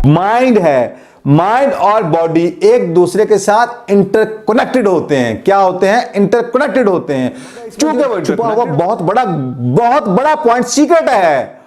Mind है, mind और body एक दूसरे के साथ इंटरकनेक्टेड होते हैं। क्या होते हैं? इंटरकनेक्टेड होते हैं। चूंकि छुपा हुआ बहुत बड़ा पॉइंट सीक्रेट है,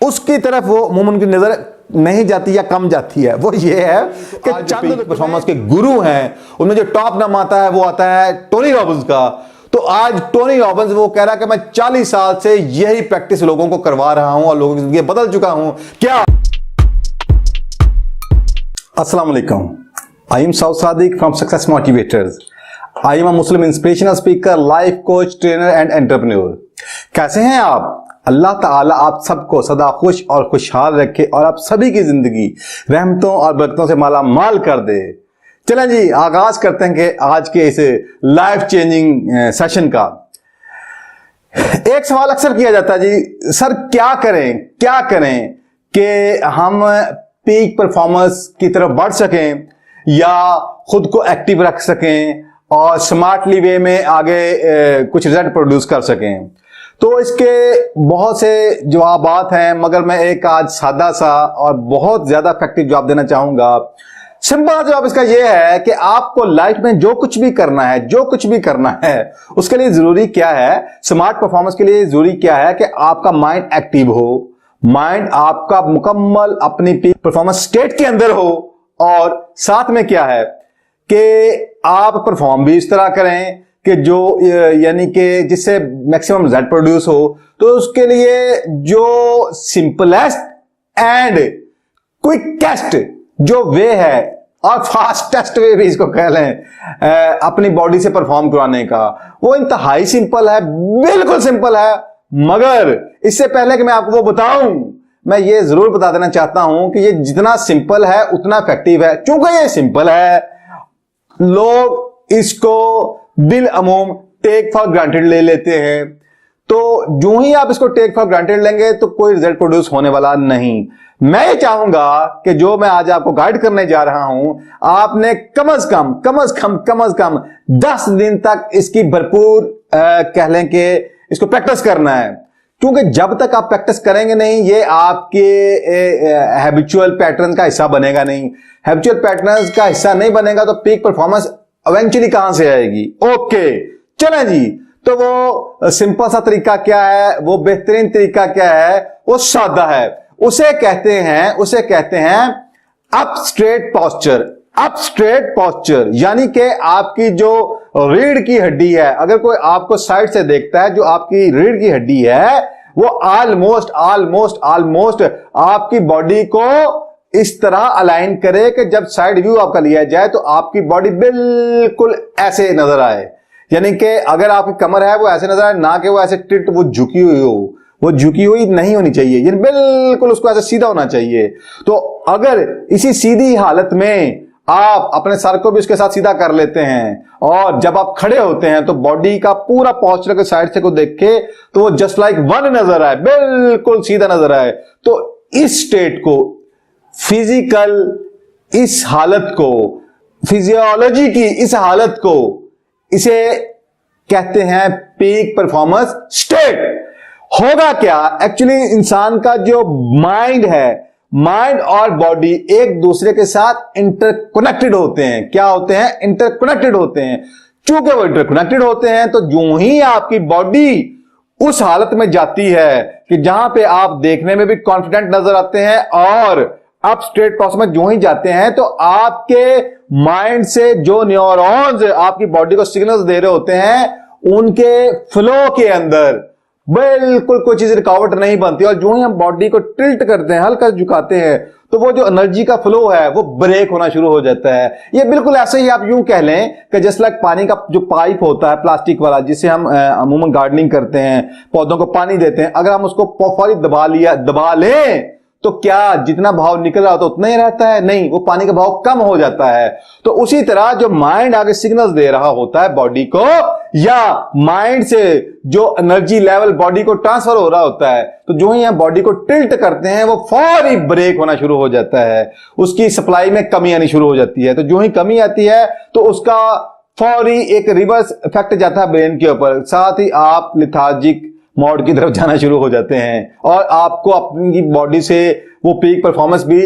उसकी तरफ वो मोमन की नजर नहीं जाती या कम जाती है। वो ये है कि चंद परफॉर्मेंस के गुरु हैं, उनमें जो टॉप नाम आता है वो आता है टोनी रॉबिन्स का। तो आज टोनी रॉबिन्स वो कह रहा है कि मैं 40 साल से यही प्रैक्टिस लोगों को करवा रहा हूं और लोगों की जिंदगी बदल चुका हूं। क्या? Assalamu alaikum. I am Saud Sadiq from Success Motivators. I am a Muslim inspirational speaker, life coach, trainer and entrepreneur. कैसे हैं आप? अल्लाह ताला आप सबको सदा खुश और खुशहाल रखे और आप सभी की जिंदगी रहमतों और बरकतों से माला माल कर दे। चलें जी, आगाज करते हैं कि आज के इस लाइफ चेंजिंग सेशन का। एक सवाल अक्सर किया जाता है जी, सर क्या करें कि हम पीक परफॉर्मेंस की तरफ बढ़ सकें या खुद को एक्टिव रख सकें और स्मार्टली वे में आगे कुछ रिजल्ट प्रोड्यूस कर सकें। तो इसके बहुत से जवाबात हैं, मगर मैं एक आज सादा सा और बहुत ज्यादा इफेक्टिव जवाब देना चाहूंगा। सिंपल जवाब इसका यह है कि आपको लाइफ में जो कुछ भी करना है उसके लिए जरूरी क्या है, स्मार्ट परफॉर्मेंस के लिए जरूरी क्या है कि आपका माइंड एक्टिव हो, माइंड आपका मुकम्मल अपनी पीक परफॉर्मेंस स्टेट के अंदर हो, और साथ में क्या है कि आप परफॉर्म भी इस तरह करें कि जो यानी कि जिससे मैक्सिमम रिजल्ट प्रोड्यूस हो। तो उसके लिए जो सिंपलेस्ट एंड क्विकेस्ट जो वे है और फास्टेस्ट वे भी इसको कह लें अपनी बॉडी से परफॉर्म कराने का, वो इंतहाई सिंपल है, बिल्कुल सिंपल है। मगर इससे पहले कि मैं आपको वो बताऊं, मैं ये जरूर बता देना चाहता हूं कि ये जितना सिंपल है उतना इफेक्टिव है। क्योंकि ये सिंपल है, लोग इसको बिल अमूम टेक फॉर ग्रांटेड ले लेते हैं। तो जो ही आप इसको टेक फॉर ग्रांटेड लेंगे तो कोई रिजल्ट प्रोड्यूस होने वाला नहीं। मैं ये चाहूंगा कि जो मैं आज आपको गाइड करने जा रहा हूं, आपने कम अज कम 10 दिन तक इसकी भरपूर कह लें कि इसको प्रैक्टिस करना है। क्योंकि जब तक आप प्रैक्टिस करेंगे नहीं, ये आपके हैबिचुअल पैटर्न का हिस्सा बनेगा नहीं। हैबिचुअल पैटर्न का हिस्सा नहीं बनेगा तो पीक परफॉर्मेंस इवेंचुअली कहां से आएगी? ओके, चलें जी। तो वो सिंपल सा तरीका क्या है, वो बेहतरीन तरीका क्या है? वो सादा है। उसे कहते हैं अप स्ट्रेट पॉस्चर। यानी कि आपकी जो रीढ़ की हड्डी है, अगर कोई आपको साइड से देखता है, जो आपकी रीढ़ की हड्डी है वो ऑलमोस्ट आपकी बॉडी को इस तरह अलाइन करे कि जब साइड व्यू आपका लिया जाए तो आपकी बॉडी बिल्कुल ऐसे नजर आए। यानी कि अगर आपकी कमर है वो ऐसे नजर आए, ना कि वो ऐसे टिल्ट वो झुकी हुई हो। वो झुकी हुई नहीं होनी चाहिए, यानी बिल्कुल उसको ऐसे सीधा होना चाहिए। तो अगर इसी सीधी हालत में आप अपने सर को भी उसके साथ सीधा कर लेते हैं और जब आप खड़े होते हैं तो बॉडी का पूरा पोस्चर के साइड से को देखे तो वो जस्ट लाइक वन नजर आए, बिल्कुल सीधा नजर आए। तो इस स्टेट को, फिजिकल इस हालत को, फिजियोलॉजी की इस हालत को, इसे कहते हैं पीक परफॉर्मेंस स्टेट। होगा क्या? एक्चुअली इंसान का जो माइंड है, माइंड और बॉडी एक दूसरे के साथ इंटरकनेक्टेड होते हैं। क्या होते हैं? इंटरकनेक्टेड होते हैं। चूंकि वो इंटरकनेक्टेड होते हैं तो जो ही आपकी बॉडी उस हालत में जाती है कि जहां पे आप देखने में भी कॉन्फिडेंट नजर आते हैं और आप स्ट्रेट प्रोसेस में जो ही जाते हैं तो आपके माइंड से जो न्यूरॉन्स आपकी बॉडी को सिग्नल्स दे रहे होते हैं, उनके फ्लो के अंदर बिल्कुल कोई चीज रुकावट नहीं बनती। और जो ही हम बॉडी को टिल्ट करते हैं, हल्का झुकाते हैं, तो वो जो एनर्जी का फ्लो है वो ब्रेक होना शुरू हो जाता है। ये बिल्कुल ऐसे ही आप यूं कह लें कि जस्ट लाइक पानी का जो पाइप होता है प्लास्टिक वाला, जिसे हम अमूमन गार्डनिंग करते हैं, पौधों को पानी देते हैं, अगर हम उसको फौरी दबा लें तो क्या जितना भाव निकल रहा होता उतना ही रहता है? नहीं, वो पानी का भाव कम हो जाता है। तो उसी तरह जो माइंड आगे सिग्नल्स दे रहा होता है बॉडी को, या माइंड से जो एनर्जी लेवल बॉडी को ट्रांसफर हो रहा होता है, तो जो ही हम बॉडी को टिल्ट करते हैं वो फौरी ब्रेक होना शुरू हो जाता है, उसकी सप्लाई में कमी आनी शुरू हो जाती है। तो जो ही कमी आती है तो उसका फौरी एक रिवर्स इफेक्ट जाता है ब्रेन के ऊपर। साथ ही आप लिथार्जिक मोड की तरफ जाना शुरू हो जाते हैं और आपको अपनी बॉडी से वो पीक परफॉर्मेंस भी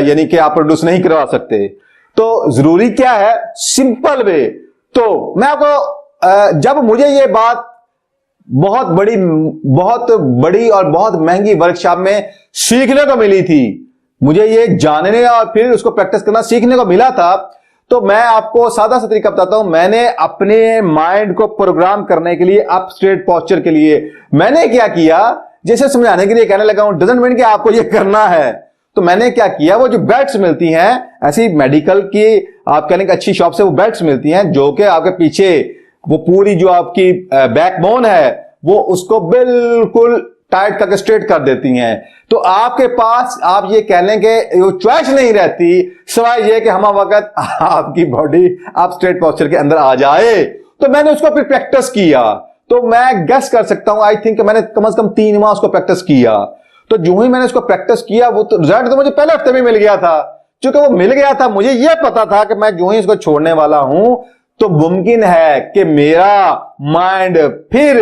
यानी कि आप प्रोड्यूस नहीं करवा सकते। तो जरूरी क्या है, सिंपल वे। तो मैं आपको जब मुझे ये बात बहुत बड़ी और बहुत महंगी वर्कशॉप में सीखने को मिली थी, मुझे ये जानने और फिर उसको प्रैक्टिस करना सीखने को मिला था, तो मैं आपको सादा सा तरीका बताता हूं। मैंने अपने माइंड को प्रोग्राम करने के लिए, अप स्ट्रेट पोस्चर के लिए मैंने क्या किया, जैसे समझाने के लिए कहने लगा हूं, डजंट मीन कि आपको ये करना है। तो मैंने क्या किया, वो जो बेल्ट्स मिलती हैं ऐसी मेडिकल की आप कह लेंगे अच्छी शॉप से वो बेल्ट्स मिलती हैं जो कि आपके पीछे वो पूरी जो आपकी बैकबोन है वो उसको बिल्कुल टाइट करके स्ट्रेट कर देती हैं। तो आपके पास आप ये कह लें कि वो चॉइस नहीं रहती सिवाय ये कि हम वक्त आपकी बॉडी आप स्ट्रेट पोस्चर के अंदर आ जाए। तो मैंने उसको फिर प्रैक्टिस किया, तो मैं गेस कर सकता हूं, आई थिंक मैंने कम से कम 3 माह उसको प्रैक्टिस किया। तो जो ही मैंने उसको प्रैक्टिस किया वो तो रिजल्ट तो मुझे पहले हफ्ते में मिल गया था। क्योंकि वो मिल गया था, मुझे यह पता था कि मैं जो ही इसको छोड़ने वाला हूं तो मुमकिन है कि मेरा माइंड फिर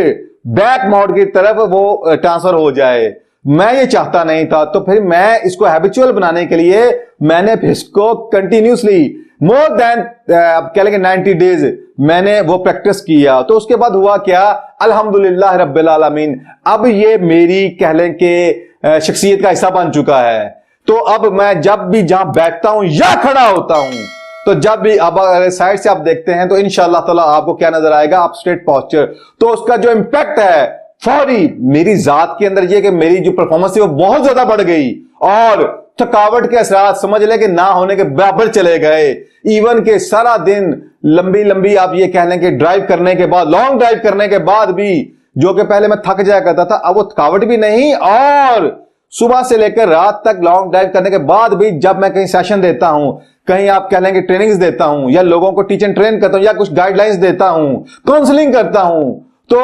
बैक मोड की तरफ वो ट्रांसफर हो जाए। मैं ये चाहता नहीं था। तो फिर मैं इसको हैबिचुअल बनाने के लिए मैंने फिर इसको कंटिन्यूसली मोर देन कह लेंगे 90 डेज मैंने वो प्रैक्टिस किया। तो उसके बाद हुआ क्या, अल्हम्दुलिल्लाह रब्बिल आलमीन, अब ये मेरी कह लें कि शख्सियत का हिस्सा बन चुका है। तो अब मैं जब भी जहां बैठता हूं या खड़ा होता हूं, तो जब भी अब साइड से आप देखते हैं तो इंशाअल्लाह ताला आपको क्या नजर आएगा, आप स्ट्रेट पोस्चर। तो उसका जो इंपैक्ट है फौरी मेरी जात के अंदर ये कि मेरी जो परफॉर्मेंस थी वो बहुत ज्यादा बढ़ गई और थकावट के असरात समझ ले कि ना होने के बराबर चले गए। इवन के सारा दिन लंबी लंबी आप ये कह लें कि ड्राइव करने के बाद, लॉन्ग ड्राइव करने के बाद भी, जो कि पहले मैं थक जाया करता था, अब वो थकावट भी नहीं। और सुबह से लेकर रात तक लॉन्ग ड्राइव करने के बाद भी जब मैं कहीं सेशन देता हूं, कहीं आप कह लेंगे ट्रेनिंग्स देता हूं या लोगों को टीच एंड ट्रेन करता हूं या कुछ गाइडलाइंस देता हूं, काउंसलिंग करता हूं, तो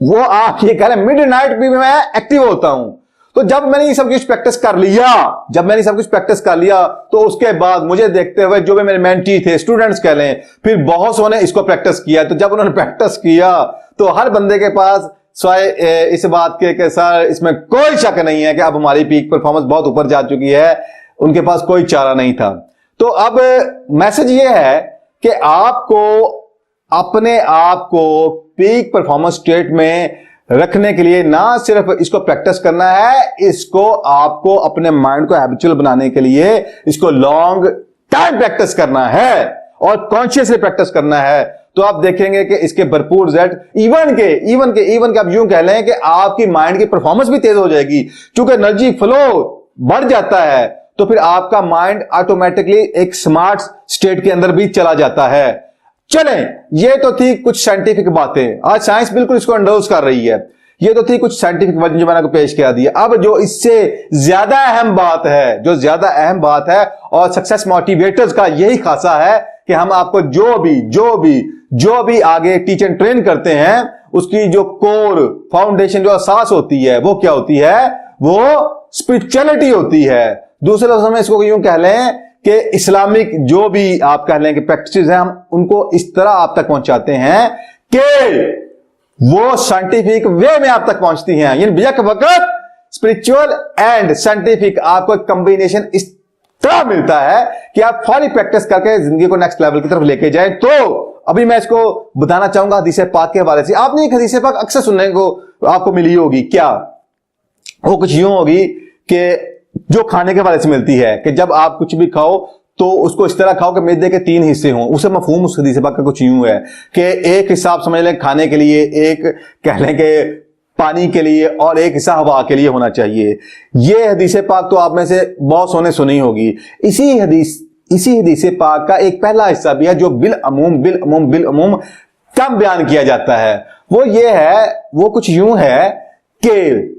वो आप ये कह रहे हैं मिडनाइट भी मैं एक्टिव होता हूं। तो जब मैंने ये सब कुछ प्रैक्टिस कर लिया, तो उसके बाद मुझे देखते हुए जो भी मेरे मेंटी थे, स्टूडेंट्स कह लें, फिर बहुत सौ ने इसको प्रैक्टिस किया। तो जब उन्होंने प्रैक्टिस किया तो हर बंदे के पास स्वाय इस बात के सर इसमें कोई शक नहीं है कि अब हमारी पीक परफॉर्मेंस बहुत ऊपर जा चुकी है, उनके पास कोई चारा नहीं था। तो अब मैसेज ये है कि आपको अपने आप को पीक परफॉर्मेंस स्टेट में रखने के लिए ना सिर्फ इसको प्रैक्टिस करना है, इसको आपको अपने माइंड को हैबिचुअल बनाने के लिए इसको लॉन्ग टाइम प्रैक्टिस करना है और कॉन्शियसली प्रैक्टिस करना है। तो आप देखेंगे कि इसके भरपूर रिजल्ट इवन के आप यूं कह लें कि आपकी माइंड की परफॉर्मेंस भी तेज हो जाएगी, क्योंकि एनर्जी फ्लो बढ़ जाता है। तो फिर आपका माइंड ऑटोमेटिकली एक स्मार्ट स्टेट के अंदर भी चला जाता है। चलें, ये तो थी कुछ साइंटिफिक बातें, आज साइंस बिल्कुल इसको एंडोर्स कर रही है। ये तो थी कुछ साइंटिफिक बातें जो मैंने आपको पेश किया दिया। अब जो इससे ज्यादा अहम बात है और सक्सेस मोटिवेटर्स का यही खासा है कि हम आपको जो भी आगे टीच एंड ट्रेन करते हैं उसकी जो कोर फाउंडेशन जो असास होती है वो क्या होती है, वो स्पिरिचुअलिटी होती है। दूसरे लफ्ज़ों में इसको यूं कह लें कि इस्लामिक जो भी आप कह लें कि प्रैक्टिसेस हैं, हम उनको इस तरह आप तक पहुंचाते हैं कि वो साइंटिफिक वे में आप तक पहुंचती हैं। यानी बेशक वक्त स्पिरिचुअल एंड साइंटिफिक आपको एक कॉम्बिनेशन इस तरह मिलता है कि आप फौरी प्रैक्टिस करके जिंदगी को नेक्स्ट लेवल की तरफ लेके जाएं। तो अभी मैं इसको बताना चाहूंगा हदीस पाक के हवाले से। आपने एक हदीस पाक अक्सर सुनने को आपको मिली होगी, क्या वो कुछ यूं होगी कि जो खाने के हवाले से मिलती है कि जब आप कुछ भी खाओ तो उसको इस तरह खाओ कि मैदे के 3 हिस्से हों। उसे मफहूम उस हदीस पाक का कुछ यूं है कि एक हिस्सा आप समझ लें खाने के लिए, एक कह लें कि पानी के लिए और एक हिस्सा हवा के लिए होना चाहिए। ये हदीस पाक तो आप में से बहुत सोने सुनी होगी। इसी हदीस पाक का एक पहला हिस्सा भी है जो बिल अमूम कम बयान किया जाता है। वो ये है, वो कुछ यूं है कि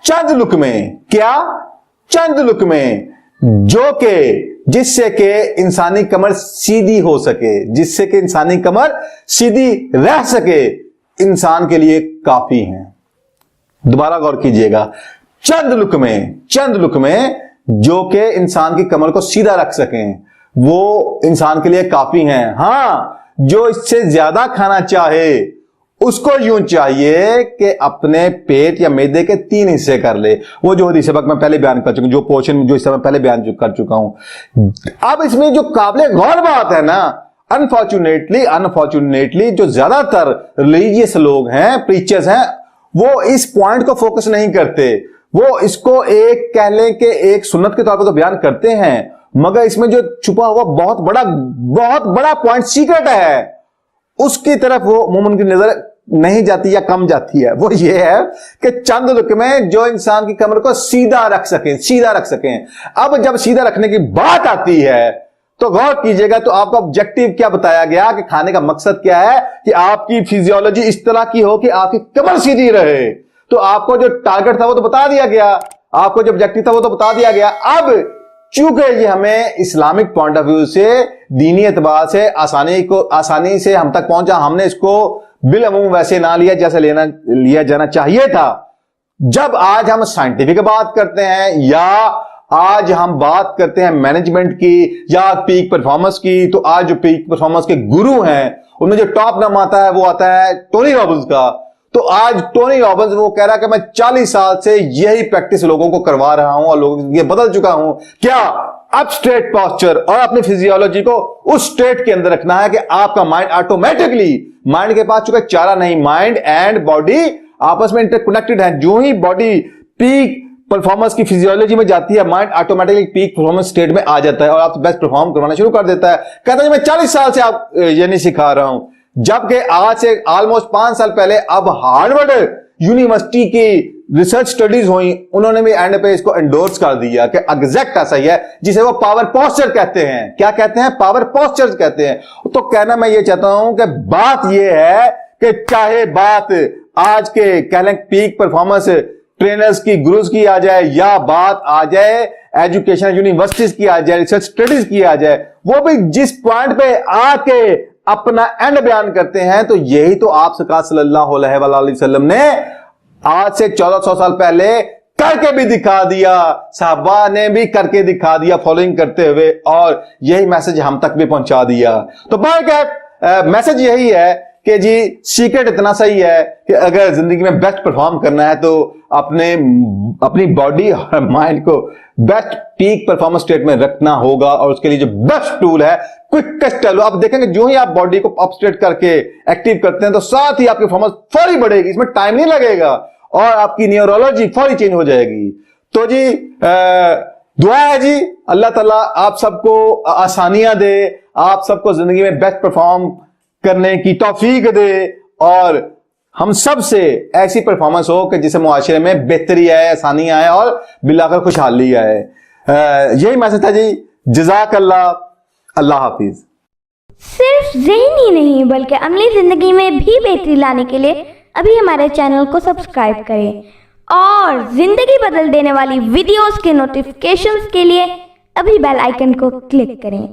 चंद लुकमे जो के जिससे कि इंसानी कमर सीधी हो सके, जिससे कि इंसानी कमर सीधी रह सके, इंसान के लिए काफी हैं। दोबारा गौर कीजिएगा, चंद लुकमे जो कि इंसान की कमर को सीधा रख सकें, वो इंसान के लिए काफी हैं। हां, जो इससे ज्यादा खाना चाहे उसको यूं चाहिए कि अपने पेट या मैदे के 3 हिस्से कर ले। वो जो हदीस सबक मैं पहले बयान कर चुका हूं, जो पोर्शन जो हिस्सा मैं पहले बयान कर चुका हूं। अब इसमें जो काबिल गौर बात है ना, अनफॉर्चुनेटली जो ज्यादातर रिलीजियस लोग हैं, प्रीचर्स हैं, वो इस पॉइंट को फोकस नहीं करते। वो इसको एक कह लें कि एक सुन्नत के तौर पर तो बयान करते हैं, मगर इसमें जो छुपा हुआ बहुत बड़ा पॉइंट सीक्रेट है, उसकी तरफ वो मोमिन की नजर नहीं जाती या कम जाती है। वो ये है कि चंद लुकमे जो इंसान की कमर को सीधा रख सकें। अब जब सीधा रखने की बात आती है तो गौर कीजिएगा, तो आपका ऑब्जेक्टिव क्या बताया गया कि खाने का मकसद क्या है कि आपकी फिजियोलॉजी इस तरह की हो कि आपकी कमर सीधी रहे। तो आपको जो टारगेट था वो तो बता दिया गया, आपको जो ऑब्जेक्टिव था वो तो बता दिया गया। अब चूंकि ये हमें इस्लामिक पॉइंट ऑफ व्यू से, दीनी एतबार से आसानी से हम तक पहुंचा, हमने इसको बिलअमूम वैसे ना लिया जैसे लिया जाना चाहिए था। जब आज हम साइंटिफिक बात करते हैं या आज हम बात करते हैं मैनेजमेंट की या पीक परफॉर्मेंस की, तो आज जो पीक परफॉर्मेंस के गुरु हैं उनमें जो टॉप नाम आता है वो आता है टोनी रॉबिन्स का। तो आज टोनी रॉबिन्स वो कह रहा है कि मैं 40 साल से यही प्रैक्टिस लोगों को करवा रहा हूं और लोगों ये बदल चुका हूं। क्या? अप स्ट्रेट पोस्चर और अपनी फिजियोलॉजी को उस स्टेट के अंदर रखना है कि आपका माइंड ऑटोमेटिकली, माइंड के पास चूंकि चारा नहीं, माइंड एंड बॉडी आपस में इंटरकनेक्टेड है। जो ही बॉडी पीक परफॉर्मेंस की फिजियोलॉजी में जाती है, mind automatically peak performance state में आ जाता है और आप बेस्ट परफॉर्म करवाना शुरू कर देता है। कहता है मैं 40 साल से आप ये नहीं सिखा रहा हूं, जबकि आज से ऑलमोस्ट 5 साल पहले अब हार्वर्ड यूनिवर्सिटी की रिसर्च स्टडीज हुई, उन्होंने भी एंड पे इसको एंडोर्स कर दिया कि एग्जैक्ट ऐसा ही है, जिसे वो पावर पोस्चर कहते हैं। क्या कहते हैं? पावर पोस्चर कहते हैं। तो कहना मैं ये चाहता हूं कि बात ये है कि चाहे बात आज के कह लें पीक परफॉर्मेंस ट्रेनर्स की, गुरुज की आ जाए, या बात आ जाए एजुकेशन यूनिवर्सिटीज की आ जाए, रिसर्च स्टडीज की आ जाए, वो भी जिस पॉइंट पे आके अपना एंड बयान करते हैं, तो यही तो आप सरकार सल्लल्लाहु अलैहि वसल्लम ने आज से 1400 साल पहले करके भी दिखा दिया, साहबा ने भी करके दिखा दिया फॉलोइंग करते हुए, और यही मैसेज हम तक भी पहुंचा दिया। तो मैसेज यही है कि जी सीक्रेट इतना सही है कि अगर जिंदगी में बेस्ट परफॉर्म करना है तो अपनी बॉडी और माइंड को बेस्ट पीक परफॉर्मेंस स्टेट में रखना होगा, और उसके लिए जो बेस्ट टूल है क्विकेस्ट टूल। आप देखेंगे जो ही आप बॉडी को अप स्ट्रेट करके एक्टिव करते हैं तो साथ ही आपकी परफॉर्मेंस फौरी बढ़ेगी, इसमें टाइम नहीं लगेगा और आपकी न्यूरोलॉजी फौरी चेंज हो जाएगी। तो जी दुआ है जी अल्लाह ताला आप सबको आसानियां दे, आप सबको जिंदगी में बेस्ट परफॉर्म करने की तौफीक दे और हम सब से ऐसी परफॉर्मेंस हो कि जिसे मुआशरे में बेहतरी आए, आसानी आए और बिलाकर खुशहाली आए। यही मैसेज था जी। जज़ाकल्लाह, अल्लाह हाफिज। सिर्फ ज़हनी नहीं बल्कि अमली जिंदगी में भी बेहतरी लाने के लिए अभी हमारे चैनल को सब्सक्राइब करें और जिंदगी बदल देने वाली वीडियोस के नोटिफिकेशंस के लिए अभी बेल आइकन को क्लिक करें।